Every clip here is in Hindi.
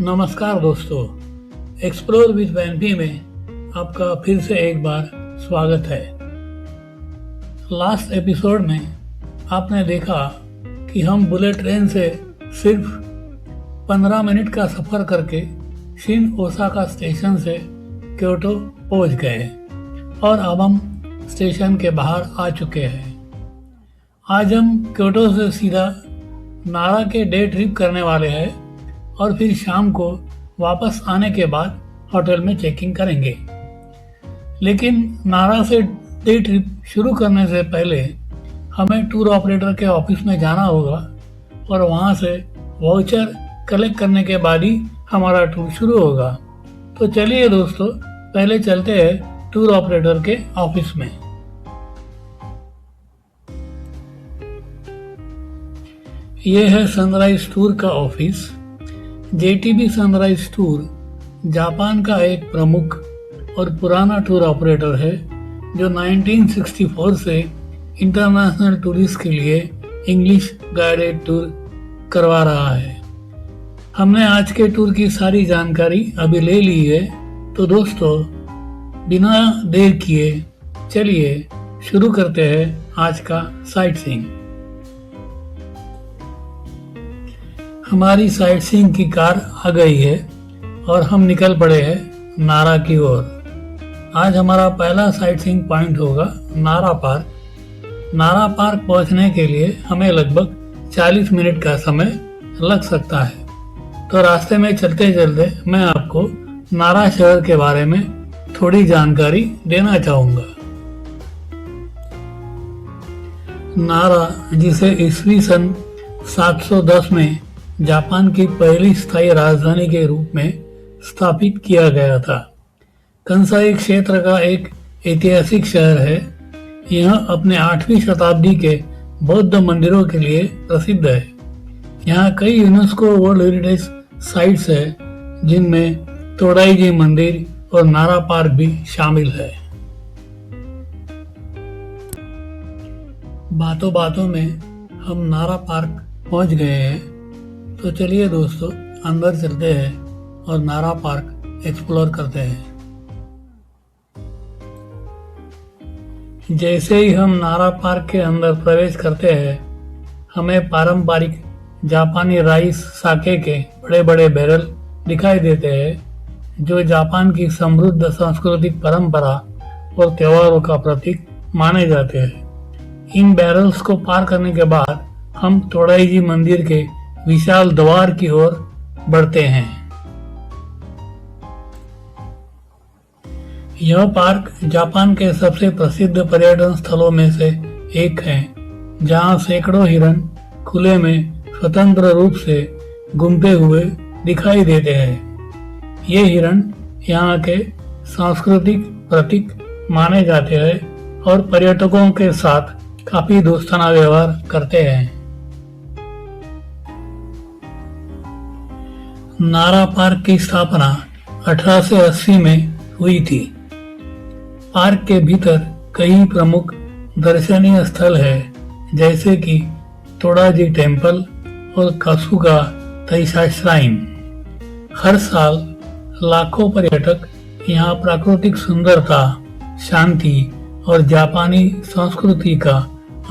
नमस्कार दोस्तों, एक्सप्लोर विद वैनपी में आपका फिर से एक बार स्वागत है। लास्ट एपिसोड में आपने देखा कि हम बुलेट ट्रेन से सिर्फ 15 मिनट का सफ़र करके शिन ओसाका स्टेशन से क्योटो पहुंच गए और अब हम स्टेशन के बाहर आ चुके हैं। आज हम क्योटो से सीधा नारा के डे ट्रिप करने वाले हैं और फिर शाम को वापस आने के बाद होटल में चेकिंग करेंगे। लेकिन नारा से डे ट्रिप शुरू करने से पहले हमें टूर ऑपरेटर के ऑफिस में जाना होगा और वहाँ से वाउचर कलेक्ट करने के बाद ही हमारा टूर शुरू होगा। तो चलिए दोस्तों, पहले चलते हैं टूर ऑपरेटर के ऑफिस में। ये है सनराइज टूर का office. JTB sunrise tour Japan का एक प्रमुख और पुराना टूर ऑपरेटर है जो 1964 से इंटरनेशनल टूरिस्ट के लिए इंग्लिश गाइडेड टूर करवा रहा है। हमने आज के टूर की सारी जानकारी अभी ले ली है, तो दोस्तों बिना देर किए चलिए शुरू करते हैं आज का साइट सीइंग। हमारी साइट सीइंग की कार आ गई है और हम निकल पड़े हैं नारा की ओर। आज हमारा पहला साइट सीइंग पॉइंट होगा नारा पार्क। नारा पार्क पहुंचने के लिए हमें लगभग 40 मिनट का समय लग सकता है, तो रास्ते में चलते चलते मैं आपको नारा शहर के बारे में थोड़ी जानकारी देना चाहूँगा। नारा, जिसे ईस्वी सन 710 में जापान की पहली स्थायी राजधानी के रूप में स्थापित किया गया था, कंसाई क्षेत्र का एक ऐतिहासिक शहर है। यह अपने 8वीं शताब्दी के बौद्ध मंदिरों के लिए प्रसिद्ध है। यहाँ कई यूनेस्को वर्ल्ड हेरिटेज साइट्स है, जिनमें तोडाईजी मंदिर और नारा पार्क भी शामिल है। बातों बातों में हम नारा पार्क पहुंच गए हैं, तो चलिए दोस्तों अंदर चलते हैं और नारा पार्क एक्सप्लोर करते हैं। जैसे ही हम नारा पार्क के अंदर प्रवेश करते हैं, हमें पारंपरिक जापानी राइस साके के बड़े बड़े बैरल दिखाई देते हैं, जो जापान की समृद्ध सांस्कृतिक परंपरा और त्योहारों का प्रतीक माने जाते हैं। इन बैरल्स को पार करने के बाद हम तोडाईजी मंदिर के विशाल द्वार की ओर बढ़ते हैं। यह पार्क जापान के सबसे प्रसिद्ध पर्यटन स्थलों में से एक है, जहां सैकड़ों हिरन खुले में स्वतंत्र रूप से घूमते हुए दिखाई देते हैं। ये हिरन यहाँ के सांस्कृतिक प्रतीक माने जाते हैं और पर्यटकों के साथ काफी दोस्ताना व्यवहार करते हैं। नारा पार्क की स्थापना 1880 में हुई थी। पार्क के भीतर कई प्रमुख दर्शनीय स्थल है, जैसे कि तोडाजी टेम्पल और कासुगा ताइशा श्राइन। हर साल लाखों पर्यटक यहाँ प्राकृतिक सुंदरता, शांति और जापानी संस्कृति का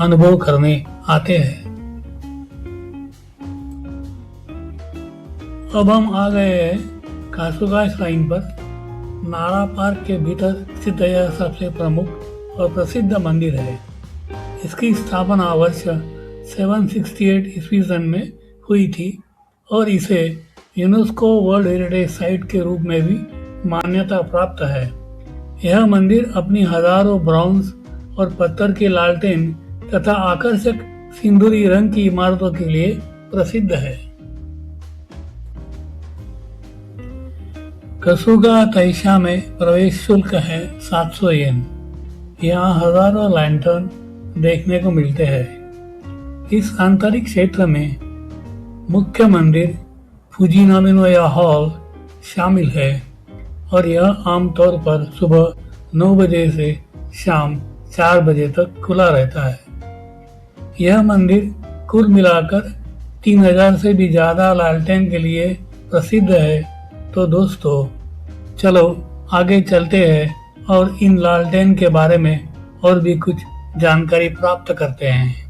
अनुभव करने आते हैं। अब हम आ गए हैं कासुगा श्राइन पर। नारा पार्क के भीतर स्थित यह सबसे प्रमुख और प्रसिद्ध मंदिर है। इसकी स्थापना वर्ष 768 ईस्वी सन में हुई थी और इसे यूनेस्को वर्ल्ड हेरिटेज साइट के रूप में भी मान्यता प्राप्त है। यह मंदिर अपनी हजारों ब्रॉन्ज और पत्थर की लालटेन तथा आकर्षक सिंदूरी रंग की इमारतों के लिए प्रसिद्ध है। कासुगा ताइशा में प्रवेश शुल्क है 700 येन। यहाँ हजारों लैंटर्न देखने को मिलते हैं। इस आंतरिक क्षेत्र में मुख्य मंदिर फुजिनामिनोया हॉल शामिल है और यह आमतौर पर सुबह 9 बजे से शाम 4 बजे तक खुला रहता है। यह मंदिर कुल मिलाकर 3000 से भी ज्यादा लालटेन के लिए प्रसिद्ध है, तो दोस्तों चलो आगे चलते हैं और इन लालटेन के बारे में और भी कुछ जानकारी प्राप्त करते हैं।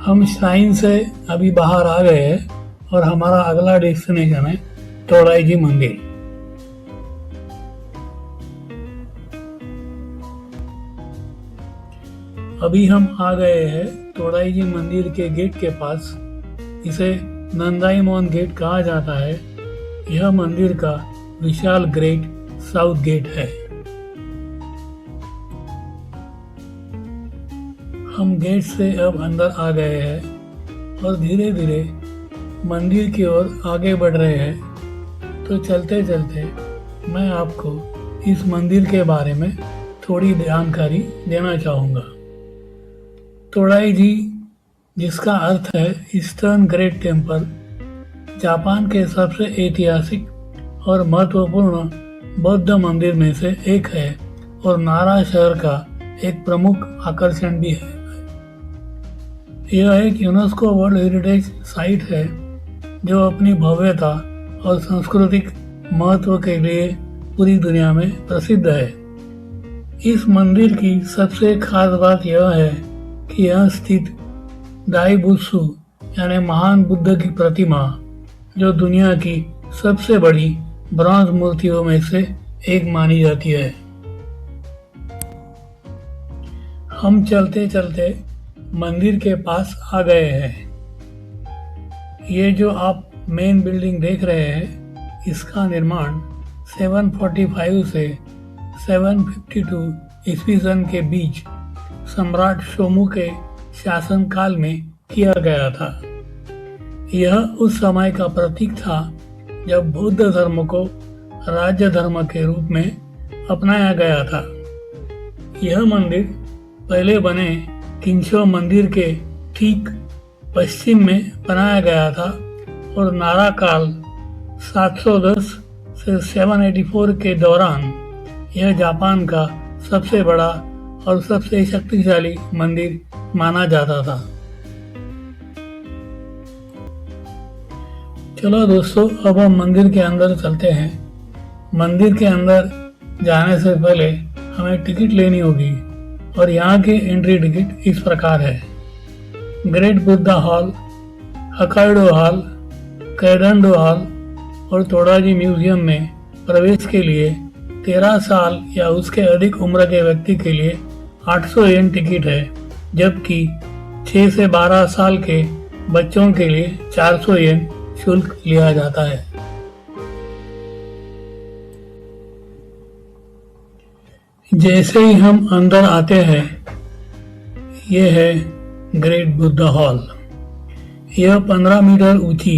हम श्राइन से अभी बाहर आ गए हैं और हमारा अगला डेस्टिनेशन है तोड़ाई जी मंदिर। अभी हम आ गए हैं तोड़ाई जी मंदिर के गेट के पास। इसे नंदाईमोन गेट कहा जाता है। यह मंदिर का विशाल ग्रेट साउथ गेट है। हम गेट से अब अंदर आ गए हैं और धीरे धीरे मंदिर की ओर आगे बढ़ रहे हैं। तो चलते चलते मैं आपको इस मंदिर के बारे में थोड़ी जानकारी देना चाहूँगा। तोड़ाई जी, जिसका अर्थ है ईस्टर्न ग्रेट टेम्पल, जापान के सबसे ऐतिहासिक और महत्वपूर्ण बौद्ध मंदिर में से एक है और नारा शहर का एक प्रमुख आकर्षण भी है। यह एक यूनेस्को वर्ल्ड हेरिटेज साइट है जो अपनी भव्यता और सांस्कृतिक महत्व के लिए पूरी दुनिया में प्रसिद्ध है। इस मंदिर की सबसे खास बात यह है कि यह स्थित दाईबुत्सु यानी महान बुद्ध की प्रतिमा, जो दुनिया की सबसे बड़ी ब्रॉन्ज मूर्तियों में से एक मानी जाती है। हम चलते चलते मंदिर के पास आ गए हैं। ये जो आप मेन बिल्डिंग देख रहे हैं, इसका निर्माण 745 से 752 ईस्वी सन के बीच सम्राट शोमू के शासनकाल में किया गया था। यह उस समय का प्रतीक था जब बौद्ध धर्म को राज्य धर्म के रूप में अपनाया गया था। यह मंदिर पहले बने किंशो मंदिर के ठीक पश्चिम में बनाया गया था और नारा काल 710 से 784 के दौरान यह जापान का सबसे बड़ा और सबसे शक्तिशाली मंदिर माना जाता था। चलो दोस्तों, अब हम मंदिर के अंदर चलते हैं। मंदिर के अंदर जाने से पहले हमें टिकट लेनी होगी और यहाँ के एंट्री टिकट इस प्रकार है। Great Buddha hall, Hokkedo hall, Kaidando hall और तोड़ाजी म्यूजियम में प्रवेश के लिए 13 साल या उसके अधिक उम्र के व्यक्ति के लिए 800 येन टिकट है, जबकि 6 से 12 साल के बच्चों के लिए 400 येन शुल्क लिया जाता है। जैसे ही हम अंदर आते हैं, यह है ग्रेट बुद्धा हॉल। यह 15 मीटर ऊंची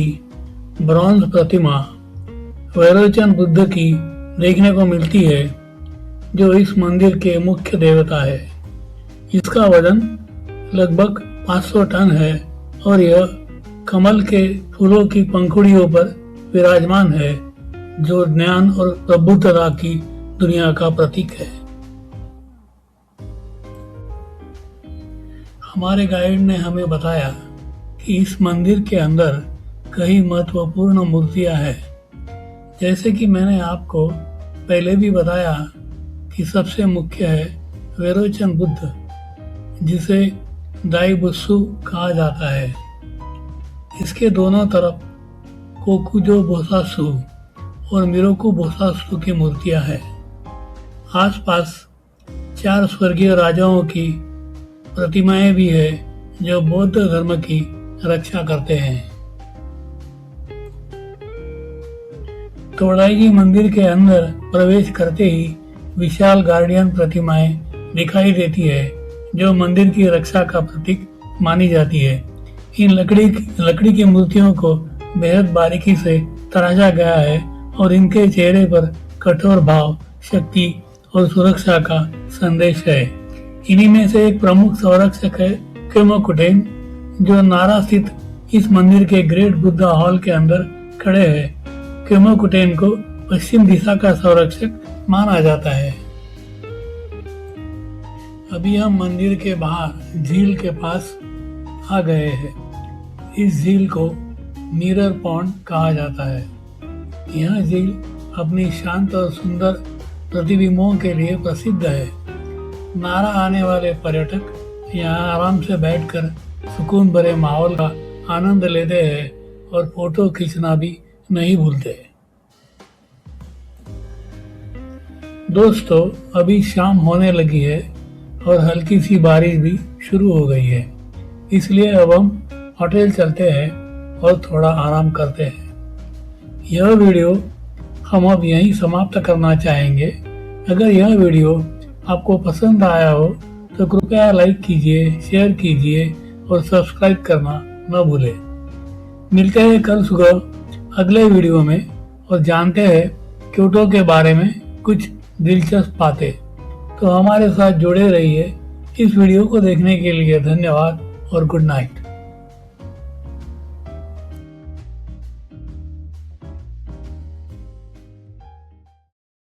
ब्रॉन्ज प्रतिमा वैरोचन बुद्ध की देखने को मिलती है, जो इस मंदिर के मुख्य देवता है। इसका वजन लगभग 500 टन है और यह कमल के फूलों की पंखुड़ियों पर विराजमान है, जो ज्ञान और प्रबुद्धता की दुनिया का प्रतीक है। हमारे गाइड ने हमें बताया कि इस मंदिर के अंदर कई महत्वपूर्ण मूर्तियां हैं। जैसे कि मैंने आपको पहले भी बताया कि सबसे मुख्य है वैरोचन बुद्ध, जिसे दाईबुत्सु कहा जाता है। इसके दोनों तरफ कोकुजो बोसात्सु और मिरोकु बोसात्सु की मूर्तियां हैं। आसपास 4 स्वर्गीय राजाओं की प्रतिमाएं भी है जो बौद्ध धर्म की रक्षा करते हैं। तोड़ाई मंदिर के अंदर प्रवेश करते ही विशाल गार्डियन प्रतिमाएं दिखाई देती है, जो मंदिर की रक्षा का प्रतीक मानी जाती है। इन लकड़ी की मूर्तियों को बेहद बारीकी से तराशा गया है और इनके चेहरे पर कठोर भाव, शक्ति और सुरक्षा का संदेश है। इन्हीं में से एक प्रमुख संरक्षक है क्योमोकुटेन, जो नारा स्थित इस मंदिर के ग्रेट बुद्धा हॉल के अंदर खड़े हैं। क्योमोकुटेन को पश्चिम दिशा का संरक्षक माना जाता है। अभी हम मंदिर के बाहर झील के पास आ गए हैं। इस झील को मिरर पॉन्ड कहा जाता है। यह झील अपनी शांत और सुंदर प्रतिबिंबों के लिए प्रसिद्ध है। नारा आने वाले पर्यटक यहाँ आराम से बैठकर सुकून भरे माहौल का आनंद लेते हैं और फोटो खींचना भी नहीं भूलते। दोस्तों, अभी शाम होने लगी है और हल्की सी बारिश भी शुरू हो गई है, इसलिए अब हम होटल चलते हैं और थोड़ा आराम करते हैं। यह वीडियो हम अब यहीं समाप्त करना चाहेंगे। अगर यह वीडियो आपको पसंद आया हो तो कृपया लाइक कीजिए, शेयर कीजिए और सब्सक्राइब करना न भूलें। मिलते हैं कल सुबह अगले वीडियो में और जानते हैं क्योटो के बारे में कुछ दिलचस्प बातें। तो हमारे साथ जुड़े रहिए। इस वीडियो को देखने के लिए धन्यवाद और गुड नाइट।